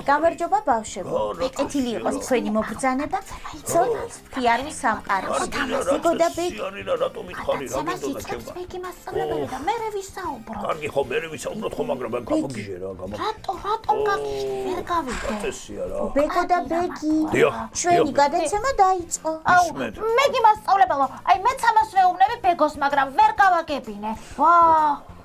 გამარჯობა ბავშვებო. ეკეთილი იყოს თქვენი მობრძანება. ცოტ ფიარულ სამყაროში. ბეგო და ბეგი. რატომ მითხარი რა გინდოდა ჩემ? ბეგი მასწავლებელი და მე ვისაუბრო. კარგი ხო მე ვისაუბროთ ხო მაგრამ გამოგიჟე რა რატომ გაგიჟე? ვერ გავიგე. წესია რა. ბეგო და ბეგი. დიახ. ჩვენი გადაცემა დაიწყო. აუ, მეგი მასწავლებელო, აი მეც ამას ვეუბნები ბეგოს, მაგრამ ვერ გავაგებინე. ვა!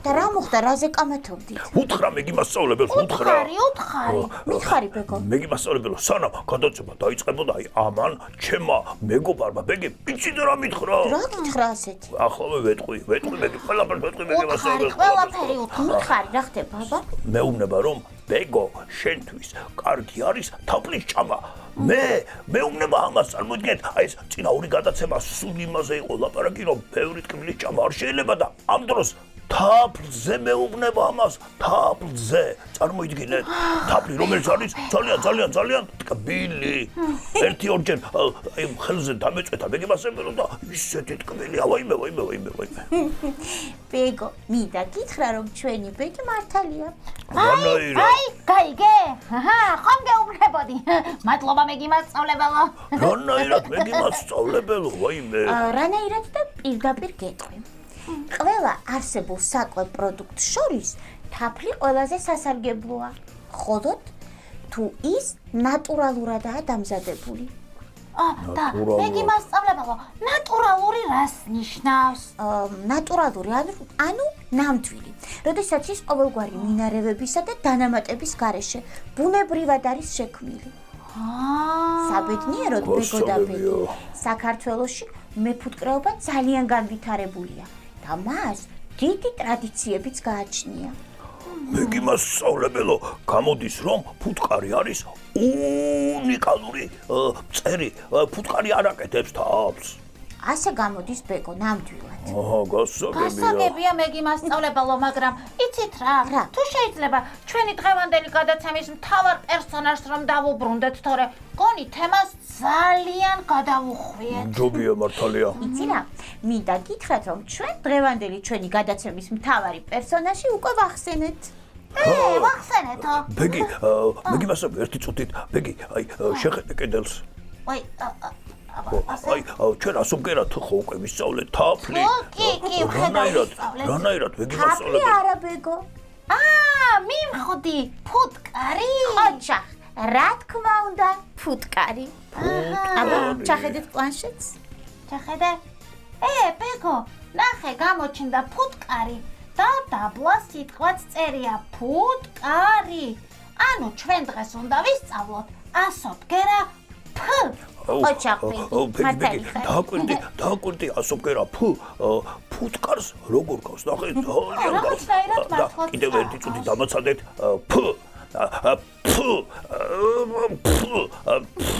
და რა მოხდა, რაზე კამათობდით? უთხრა მეგი მასწავლებელს, უთხრა. უთხარი. მითხარი ბეგო. მეგი მასწავლებელო, სანამ გადაცემა დაიწყებოდა, აი ამან ჩემმა მეგობარმა ბეგი იცი რა მითხრა? რა გითხრა ასეთი? ახლავე ვეტყვი მეგი, ყველაფერს ვეტყვი მეგი მასწავლებელს. ყველაფერი მითხარი, რა ხდება, ბაბა? მეუბნება რომ ბეგო შენთვის კარგი არის თაფლის ჭამა. მეუბნება ამას წარმოიდგინეთ, აი ეს წინა ორი გადაცემა სულ იმაზე იყო ლაპარაკი, რომ ბევრი ტკბილის ჭამა არ შეიძლება და ამ დროს თაფლზე მეუბნება ამას, თაფლზე. წარმოიდგინეთ, თაფლი რომელიც არის ძალიან ტკბილი. ერთი ორჯერ აი ხელზე დამეწვეთა მეგი მასწავლებელო და ისეთი ტკბილია, ვაიმე. ბეგო, მინდა გითხრა რომ ჩვენი ბეგი მართალია. აი, გაიგე? ხომ გეუბნებოდი. მადლობა მეგი მასწავლებელო. რანაირად მეგი მასწავლებელო, ვაიმე. რანაირად და პირდაპირ გეტყვი. ყველა არსებულ საკვებ პროდუქტს შორის თაფლი ყველაზე სასარგებლოა. ხოლოდ თუ ის ნატურალურადაა დამზადებული. და მეგი მასწავლებელო, ნატურალური რას ნიშნავს? ნატურალური ანუ ნამდვილი. როდესაც ის ყოველგვარი მინარევებისა და დანამატების გარეშე ბუნებრივად არის შექმნილი. საბედნიეროდ ბეგო და ბეგი, საქართველოში მეფუტკრეობა ძალიან განვითარებულია და მას დიდი ტრადიციებიც გააჩნია. მეგი მასწავლებელო, გამოდის რომ ფუტკარი არის უნიკალური წერი, ფუტკარი არ აკეთებს თავს. ასე გამოდის ბეგო, ნამდვილად. გასაგებია მეგი მასწავლებელო, მაგრამ იცით რა? თუ შეიძლება ჩვენი დღევანდელი გადაცემის მთავარ პერსონაჟს რომ დავუბრუნდეთ, თორე გონი თემას ძალიან გადავუხვიეთ. ჯობია მართალია. იცი რა? მინდა გითხრათ რომ ჩვენ დღევანდელი ჩვენი გადაცემის მთავარი პერსონაჟი უკვე ვახსენეთ. ვახსენეთო. მეგი მასწავლებელო, ერთი წუთით, ბეგი, აი შეხედე კედელს. აი, ჩვენ ასობგერად ხო უკვე ვისწავლეთ თაფლი. კი, რანაირად მეგი თაფლი მასწავლებელო. არა ბეგო. მივხვდი, ფუტკარი. ოჩა, რა თქმა უნდა, ფუტკარი. აბა, ჩახედეთ პლანშეტს. ჩახედე? ბეგო, ნახე, გამოჩნდა ფუტკარი და დაბლა სიტყვაც წერია ფუტკარი. ანუ ჩვენ დღეს უნდა ვისწავლოთ ასობგერა ფ. ოჩა, ბეგი, დააკვირდი ასობგერა ფუტკარს როგორ გავს, ნახე, ძალიან გავს. და კიდევ ერთი წუთი დამაცადეთ ფ.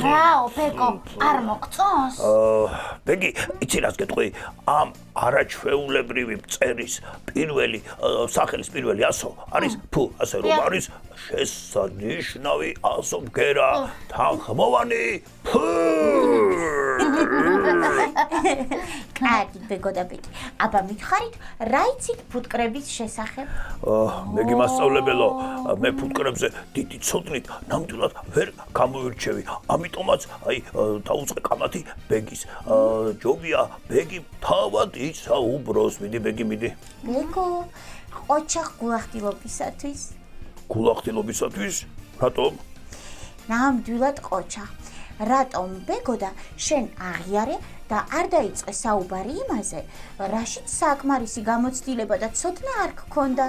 რაო, ბეგო, არ მოგწონს? ბეგი, იცი რას გეტყვი? ამ არაჩვეულებრივი მწერის პირველი სახელის პირველი ასო არის ფ, ასე რომ არის შესანიშნავი ასობგერა, თანხმოვანი ფ. კარგი ბეგო და ბეგი. აბა მითხარით, რა იცით ფუტკრების შესახებ? მეგი მასწავლებელო, მე ფუტკრებზე დიდი ცოდნით ნამდვილად ვერ გამოვირჩევი. ამიტომაც აი დაუწყე კამათი ბეგის. ჯობია ბეგი თავად ისაუბროს. მიდი ბეგი, მიდი. ბეგო, ოჩახ გულახდილობისათვის. გულახდილობისათვის? რატომ? ნამდვილად ყოჩა. რატომ ბეგო და შენ აღიარე და არ დაიწყე საუბარი იმაზე, რაშიც საკმარისი გამოცდილება და ცოდნა არ გქონდა?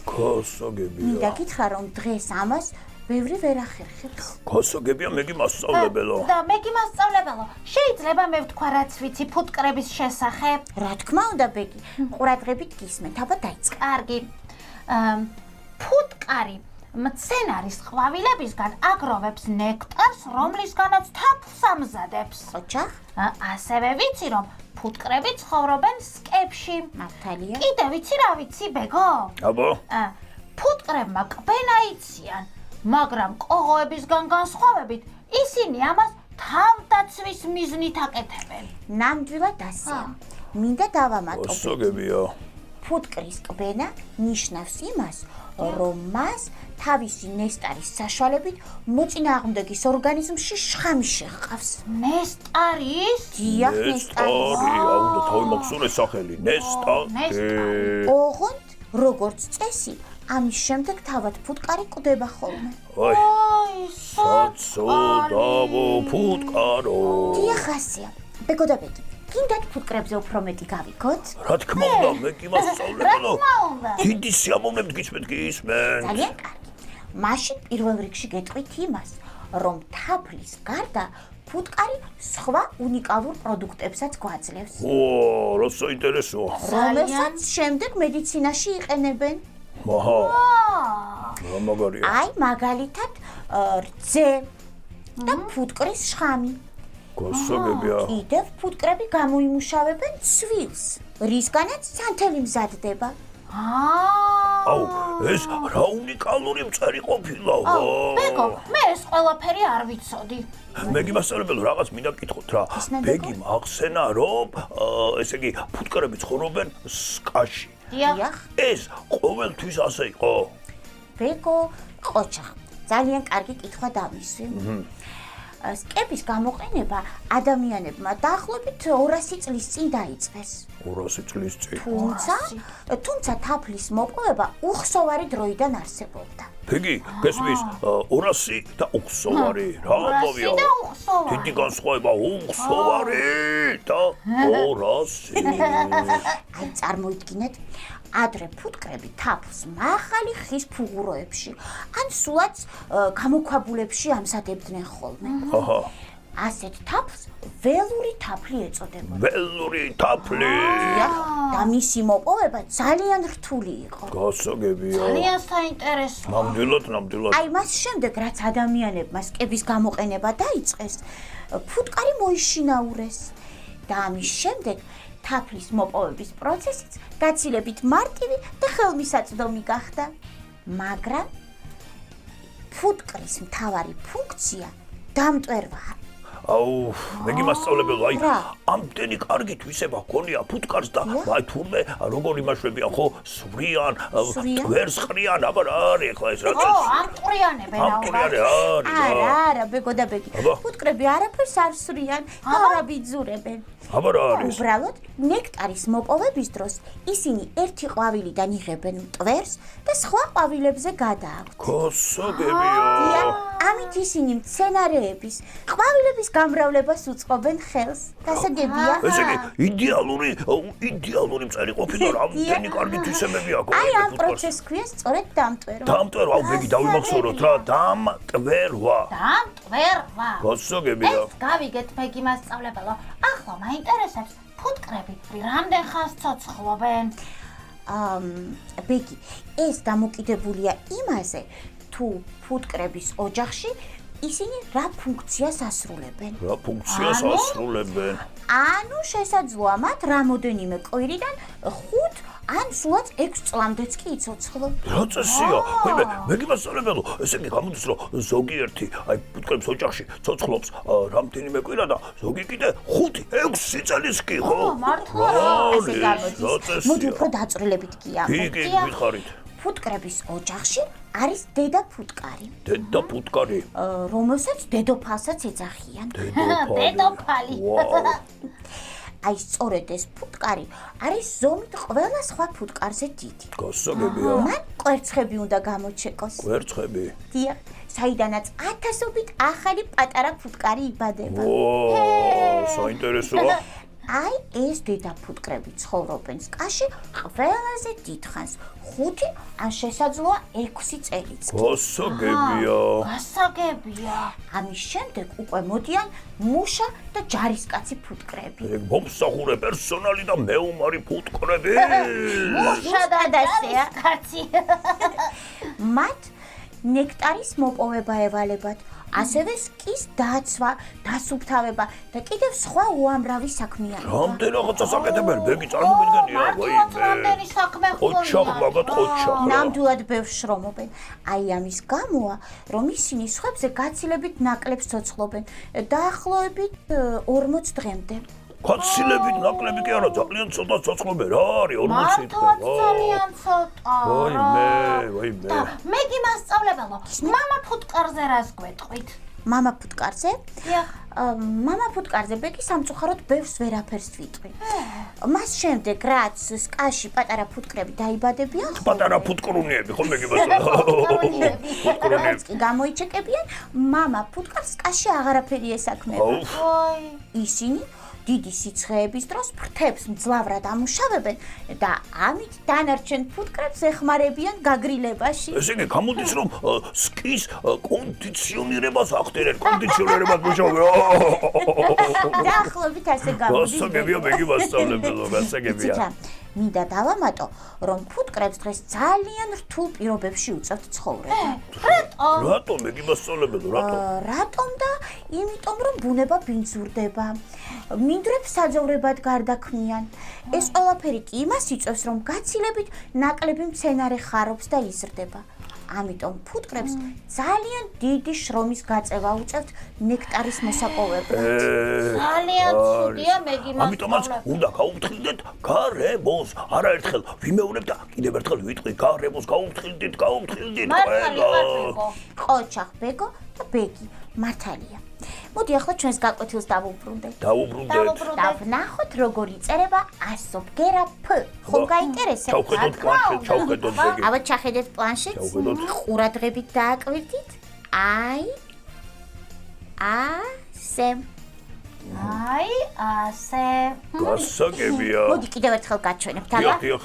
გასაგებია. მინდა გითხრა რომ დღეს ამას ბევრი ვერ ახერხებს. გასაგებია მეგი მასწავლებელო. და მეგი მასწავლებელო, შეიძლება მე ვთქვა რაც ვიცი ფუტკრების შესახებ? რა თქმა უნდა ბეგი, ყურადღებით გისმენთ, აბა დაიწყე. კარგი. ფუტკარი მცენარის ყვავილებისგან აგროვებს ნექტარს, რომლისგანაც თაფლს ამზადებს. ოჩახ? ასევე ვიცი რომ ფუტკრები ცხოვრობენ სკებში. მართალია? კიდე ვიცი რა ვიცი ბეგო? აბა? ფუტკრებმა კბენა იციან, მაგრამ ყოღოებისგან განსხვავებით ისინი ამას თავდაცვის მიზნით აკეთებენ. ნამდვილად ასეა. მინდა დავამატო. გასაგებია. ფუტკრის კბენა ნიშნავს იმას, რომ მას თავისი ნესტარის საშუალებით მოწინააღმდეგის ორგანიზმში შხამი შეჰყავს. ნესტარის? დიახ, ნესტარის. აუ, თავი მაქვს სახელი, ნესტარი. ოღონდ, როგორც წესი, ამის შემდეგ თავად ფუტკარი კვდება ხოლმე. აი, საცოდავო ფუტკარო. დიახ, ასია. ბეგო და ბეგი, გინდათ ფუტკრებზე უფრო მეტი გავიგოთ? რა თქმა უნდა, მე კი მასწავლებელო. რა თქმა უნდა. დიდი სიამოვნებით გისმენთ კი ისმენთ. ძალიან კარგი. მაშინ პირველ რიგში გეტყვით იმას, რომ თაფლის გარდა ფუტკარი სხვა უნიკალურ პროდუქტებსაც გვაძლევს, რა საინტერესოა. რომელსაც შემდეგ მედიცინაში იყენებენ. აჰა. რა მაგარია. აი, მაგალითად, რძე და ფუტკრის შხამი. გასაგებია. კიდევ ფუტკრები გამოიმუშავებენ ცვილს, რისგანაც სანთელი მზადდება. აუ, ეს რა უნიკალური მწერი ყოფილა. ბეგო, მე ეს ყველაფერი არ ვიცოდი. მე გიმასწავლებელო რაღაც მინდა გკითხოთ რა. ბეგი მახსენა რომ ესე იგი ფუტკრები ცხოვრობენ სკაში. დიახ, ეს ყოველთვის ასე იყო. ბეგო, ყოჩა, ძალიან კარგი კითხვა დამისვი. სკების გამოყენება ადამიანებმა დაახლოებით 200 წლის წინ დაიწყეს. 200 წლის წინ. თუმცა თაფლის მოპოვება უხსოვარი დროიდან არსებობდა. ბეგი, გესმის 200 და უხსოვარი რა მოვია? და უხსოვარი. დიდი განსხვავება უხსოვარი და 200. აი, წარმოიდგინეთ, ადრე ფუტკრები თაფლს მაღალი ხის ფუღუროებში ან სულაც გამოქვაბულებში ამზადებდნენ ხოლმე. აჰა. ასეთ თაფლს ველური თაფლი ეწოდებოდა. ველური თაფლი. და მისი მოპოვება ძალიან რთული იყო. გასაგებია. ძალიან საინტერესოა. ნამდვილად. აი, მას შემდეგ, რაც ადამიანებმა სკების გამოყენება დაიწყეს, ფუტკარი მოიშინაურეს და ამის შემდეგ თაფლის მოპოვების პროცესიც გაცილებით მარტივი და ხელმისაწვდომი გახდა. მაგრამ ფუტკრის მთავარი ფუნქცია დამტვერვაა. აუ, მე გიმასწავლებელო, აი, ამდენი კარგი თვისება გქონია ფუტკარს და აი თურმე როგორ იმაშვებია ხო, სვრიან, გვერს ყრიან, აბა რა არის ახლა ეს რა? ამტყრიანებენ არა, ბეგო და ბეგი. ფუტკრები არაფერს არ სვრიან, არა ბიძურებენ. აბა რა არის? უბრალოდ ნექტარის მოპოვების დროს ისინი ერთი ყვავილიდან იღებენ მტვერს და სხვა ყვავილებზე გადააქვთ. გასაგებია. ამით ისინი მცენარეების ყვავილების გამრავლებას უწყობენ ხელს. გასაგებია? ესე იგი, იდეალური მწერი ყოფილა, რამდენი კარგი თვისებები აქვს. აი, ამ პროცესს ქვია სწორედ დამტვერვა. დამტვერვა, აუ, ბეგი, დავიმახსოვროთ რა, დამტვერვა. დამტვერვა. გასაგებია. ეს გავიგეთ, ბეგი მასწავლებელო. ახლა მაინტერესებს, ფუტკრები რამდენ ხანს ცოცხლობენ? ბეგი, ეს დამოკიდებულია იმაზე, თუ ფუტკრების ოჯახში ისინი რა ფუნქციას ასრულებენ. რა ფუნქციას ასრულებენ? ანუ შესაძლოა მათ რამოდენიმე კვირიდან 5 ან სულაც 6 წლამდეც კი იცოცხლონ. რა წესია? მე გიმასწავლებელო, ესე იგი გამოდის რომ ზოგიერთი აი ფუტკრების ოჯახში ცოცხლობს რამდენიმე კვირა და ზოგი კიდე 5-6 წელს კი ხო? მართლა ასე გამოდის. მოდი უფრო დაწვრილებით კი ამბობ. კი, გითხარით. ფუტკრების ოჯახში არის დედა ფუტკარი. დედა ფუტკარი. რომელსაც დედოფალსაც ეძახიან. დედოფალი. აი, სწორედ ეს ფუტკარი არის ზომით ყველა სხვა ფუტკარზე დიდი. გასაგებია. მან კვერცხები უნდა გამოჩეკოს. კვერცხები. დიახ, საიდანაც ათასობით ახალი პატარა ფუტკარი იბადება. საინტერესოა. აი, ეს დედა ფუტკრები ცხოვრობენ სკაში ყველაზე დიდხანს, 5 ან შესაძლოა 6 წელიც. გასაგებია. ამის შემდეგ უკვე მოდიან მუშა და ჯარისკაცი ფუტკრები. მომსახურე პერსონალი და მეომარი ფუტკრები. მუშა და ჯარისკაცი. მათ ნექტარის მოპოვება ევალებათ, ასევე სკის დაცვა, დასუფთავება და კიდევ სხვა უამრავი საქმიანობა. რამდენ რაღაცას აკეთებენ, ბეგი წარმოგიდგენია, რამდენი საქმე ოჩახ მაგათ ოჩახ. ნამდვილად ბევრს შრომობენ. აი, ამის გამოა, რომ ისინი სხვებზე გაცილებით ნაკლებს ცოცხლობენ, დაახლოებით 40 დღემდე. გაცილებით ნაკლები კი არა, ძალიან ცოტა ცოცხლობე რა არის 40 მართლაც ძალიან ცოტა. ვაიმე. და მე გიმასწავლებელო, მამა ფუტკარზე რას გვეტყვით? მამა ფუტკარზე? დიახ. მამა ფუტკარზე ბეგი სამწუხაროდ ბევრს ვერაფერს ვიტყვი. მას შემდეგ რაც სკაში პატარა ფუტკრები დაიბადებიან, პატარა ფუტკრუნიები ხომ მეგიბასწავლე. რაც კი გამოიჩეკებიან, მამა ფუტკარს სკაში აღარაფერი ესაქმება. ისინი დიდი სიცხეების დროს ფრთებს მძლავრად ამუშავებენ და ამით დანარჩენ ფუტკრებს ეხმარებიან გაგრილებაში. ესე იგი გამოდის რომ სკის კონდიციონირებას ახდენენ, კონდიციონირებას მუშავე. დაახლოებით ასე გამოდის. გასაგებია მეგიბასწავლებელო, გასაგებია. მინდა დავამატო, რომ ფუტკრებს დღეს ძალიან რთულ პირობებში უწევთ ცხოვრება. რატომ მეგიბასწავლებელო, რატომ? რატომ და იმიტომ რომ ბუნება ბინძურდება. მინდვრებს საძოვრებად გარდაქმნიან. ეს ყველაფერი კი იმას იწვევს, რომ გაცილებით ნაკლები მცენარე ხარობს და იზრდება. ამიტომ ფუტკრებს ძალიან დიდი შრომის გაწევა უწევთ ნექტარის მოსაპოვებლად. ძალიან ცუდია მე გიმასწავლებ. ამიტომაც უნდა გაუფრთხილდეთ გარემოს. არაერთხელ ვიმეორებ და კიდევ ერთხელ ვიტყვი გარემოს გაუფრთხილდით. მართალი ხარ ბეგო. ყოჩახ ბეგო და ბეგი მართალია. მოდი ახლა ჩვენს გაკვეთილს დავუბრუნდეთ. დავუბრუნდეთ. ვნახოთ როგორ იწერება ასობგერა ფ. ხომ გაინტერესებს? ჩავხედოთ პლანშეტს, ჩავხედოთ ბეგი. აბა ჩახედეთ პლანშეტს. ყურადღებით დააკვირდით. აი ასე. გასაგებია. მოდი კიდევ ერთხელ გაჩვენებთ, აბა. დიახ.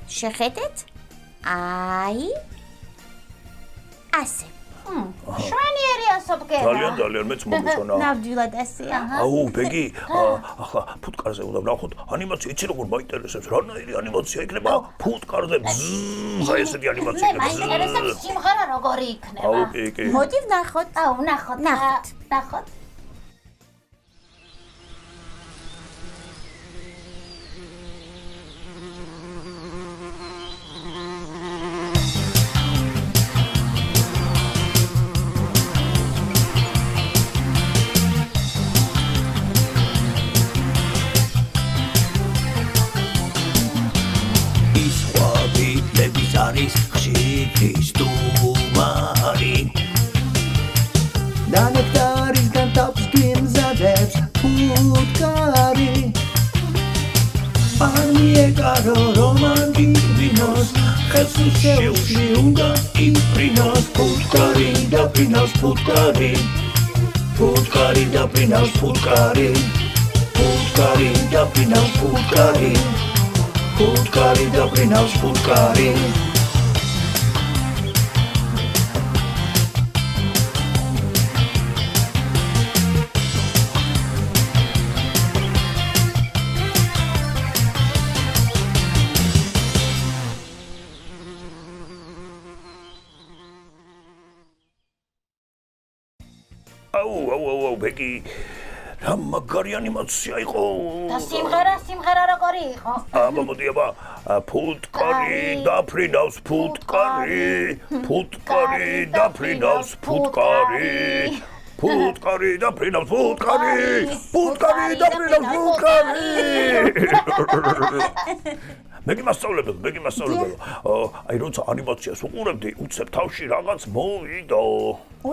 შეხედეთ. აი ასე. შვენიერი ასობგერა. ძალიან მეც მომეწონა. ნამდვილად ასეა. აუ, ბეგი, ახლა ფუტკარზე უნდა ვნახოთ ანიმაცია, იცი როგორ მაინტერესებს, რანაირი ანიმაცია იქნება ფუტკარზე. აი ესეთი ანიმაცია მე მაინტერესებს სიმღერა როგორი იქნება. აუ, კი. მოდი ვნახოთ. აუ, ნახოთ. არის ხშირის სტუმარი და ნექტარისგან თავს გიმზადებს ფუტკარი არ მიეკარო რომანტიკ ვინოს ხელს შეუშვი უნდა იფრინოს ფუტკარი და ფრინავს ფუტკარი ფუტკარი და ფრინავს ფუტკარი ფუტკარი და ფრინავს ფუტკარი ფუტკარი და ფრინავს ფუტკარი აუ, ბეგი. რა მაგარი ანიმაცია იყო. და სიმღერა როგორი იყო? აბა მოდი აბა ფუტკარი დაფრინავს ფუტკარი ფუტკარი დაფრინავს ფუტკარი ფუტკარი დაფრინავს ფუტკარი ფუტკარი დაფრინავს ფუტკარი მეგიმასწავლებელო აი როცა ანიმაციას უყურებდი უცებ თავში რაღაც მოვიდო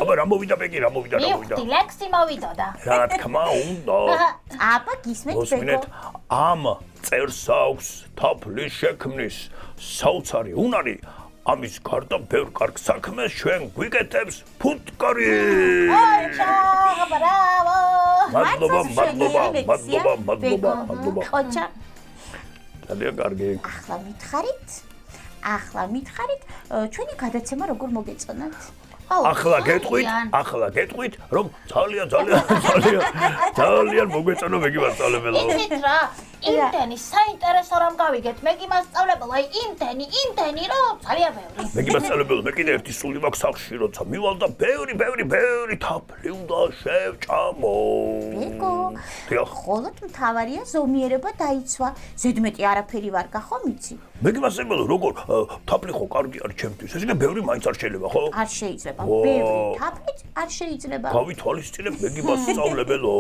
აბა რა მოვიდა ბეგი რა მოვიდა მივხვდი ლექსი მოვიდოდა რა თქმა უნდა აბა გისმენთ ბეგო ამ წერს აქვს თაფლის შექმნის საოცარი უნარი ამის გარდა ბევრ კარგ საქმეს ჩვენ გვიკეთებს ფუტკარი ოჩა ბრავო მადლობა ოჩა ძალიან კარგი ახლა მითხარით ჩვენი გადაცემა როგორ მოგეწონათ ახლა გეტყვით რომ ძალიან მოგვეწონა მეგიბასწავლებელო იცით რა იმდენი საინტერესო რამ გავიგეთ. მეგი მასწავლებელ, აი იმდენი რომ ძალიან ბევრი. მეგი მასწავლებელ, მე კიდე ერთი სული მაქვს სახლში, როცა მივალ და ბევრი თაფლი უნდა შევჭამო. ბეგო, დიახ. ხოლოდ მთავარია ზომიერება დაიცვა. ზედმეტი არაფერი ვარ გახო მიცი. მეგი მასწავლებელ, როგორ თაფლი ხო კარგი არის ჩემთვის. ეს იგი ბევრი მაინც არ შეიძლება, ხო? არ შეიძლება. ბევრი თაფლით არ შეიძლება. გავითვალისწინებ მეგი მასწავლებელო.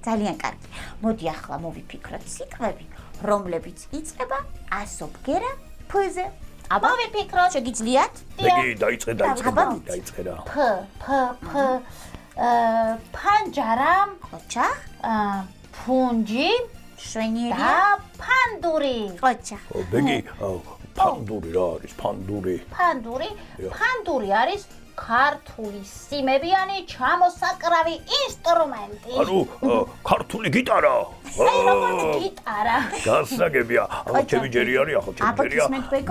ძალიან კარგი. მოდი ახლა მოვიფიქროთ სიტყვები, რომლებიც იწყება ასობგერა ფ-ზე. აბა, მოვიფიქროთ. შეგიძლიათ? მეგი დაიწყე რა. ფ ფანჯარა, ყოჩა, ფუნჯი შვენიერია, და ფანდური. ყოჩა. მეგი ფანდური რა არის ფანდური? ფანდური არის ქართული სიმებიანი ჩამოსაკრავი ინსტრუმენტი. ანუ ქართული გიტარა. როგორც გიტარა. გასაგებია. ახლა ჩემი ჯერი არის, აბა,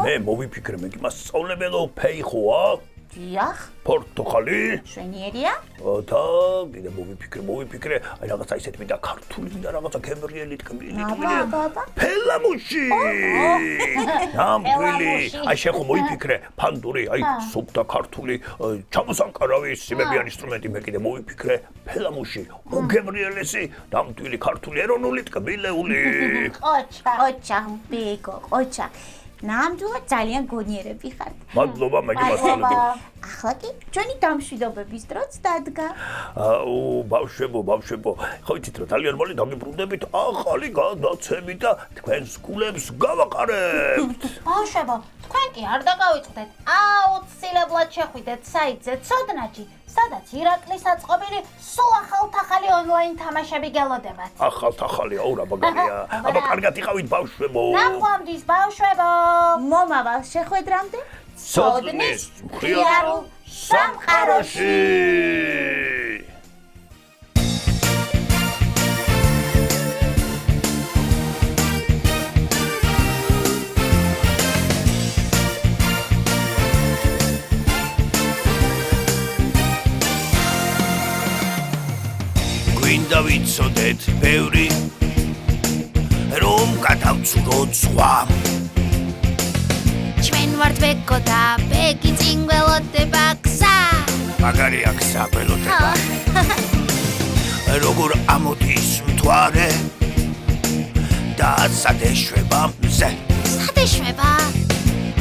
მე მოვიფიქრე მეგი მასწავლებელო ფეი ხოა? დიახ, პორტოხალი? შვენიერია. და კიდე მოვიფიქრე, აი რაღაცა ისეთ მინდა ქართული მინდა რაღაცა გემრიელი ტკბილი. აბა. ფელამუში. ნამდვილი. აი შეხო მოვიფიქრე, ფანდური, აი სუფთა ქართული ჩამოსანკარავი სიმებიანი ინსტრუმენტი მე კიდე მოვიფიქრე, ფელამუში. უგემრიელესი, ნამდვილი ქართული ეროვნული ტკბილეული. ყოჩა. ბეგო, ყოჩა. ნამდვილად ძალიან გონიერები ხართ. მადლობა მეგი მასწავლებელო. ახლა კი ჩვენი დამშვიდობების დროც დადგა. ბავშვებო, ხო იცით რომ ძალიან მალე დაგიბრუნდებით ახალი გადაცემით და თქვენს გულებს გავაყარებთ. ბავშვებო, თქვენ კი არ დაგავიწყდეთ. აუცილებლად შეხვიდეთ საიტზე ცოდნაჯი, სადაც ირაკლის აწყობილი სულ ახალ-ახალი ონლაინ თამაშები გელოდებათ. ახალ-ახალი აურა ბაგარია. აბა კარგად იყავით ბავშვებო. ნახვამდის ბავშვებო. მომავალ შეხვედრამდე ცოდნის მხიარულ სამყაროში. გვინდა ვიცოდეთ ბევრი რომ გადავცუროთ სხვა ჩვენ ვართ ბეკო და ბეგი წინ გველოდება გზა. მაგარია გზა გველოდება. როგორ ამოდის მთვარე და სადეშვება მზე. სადეშვება,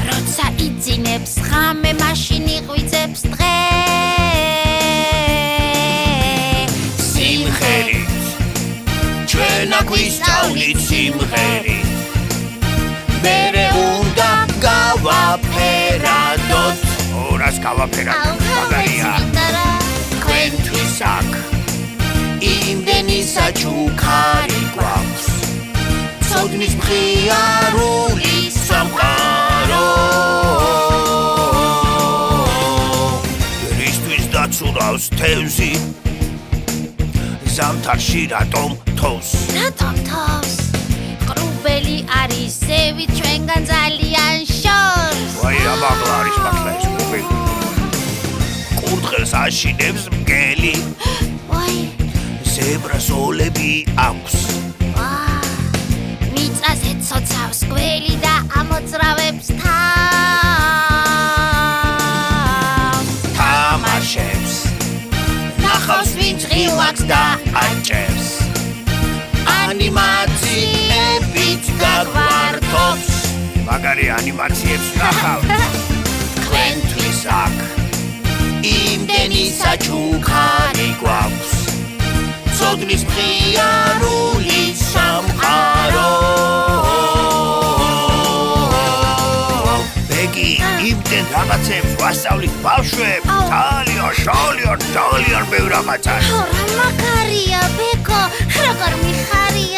როცა იძინებს ღამე მაშინ იღვიძებს დღე. სიმღერით ჩვენ აქ ვისწავლით სიმღერით. მერე უნდა გავაფერადოთ. ორას გავაფერადოთ. მაგარია. თქვენთვის აქ იმდენი საჩუქარი გვაქვს. ცოდნის მხიარული სამყარო. რისთვის დაცურავს თევზი ზამთარში რატომ თოვს? რატომ თავს? ყრუბელი არის ზევი ჩვენგან ძალიან შორს. ვაი, ამაღლა არის მართლა ეს ყრუბელი. კურდღელს აშინებს მგელი. ვაი, ზებრას ოლები აქვს. მიწაზე ცოცავს გველი და ამოძრავებს თავს. თამაშებს ნახავს ვინც ღილაკს და აჭერს. ანიმაციებით გაგვართობს. მაგარი ანიმაციებს ნახავთ. თქვენთვის აქ იმდენი საჩუქარი გვაქვს. ცოდნის მხიარული სამყარო. ბეგი იმდენ რაღაცებს ვასწავლით ბავშვებს. ძალიან ბევრ რაღაცას. რა მაგარია ბეკო, როგორ მიხარია.